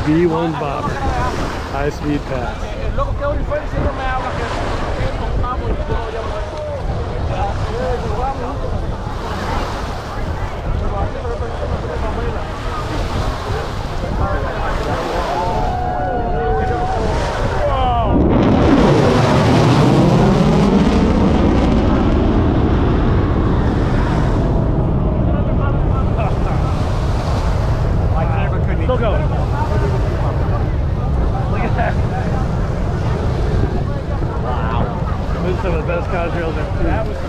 B1 Bobber, high-speed pass. Still going. Look at that. Wow. This is some of the best contrails I've seen.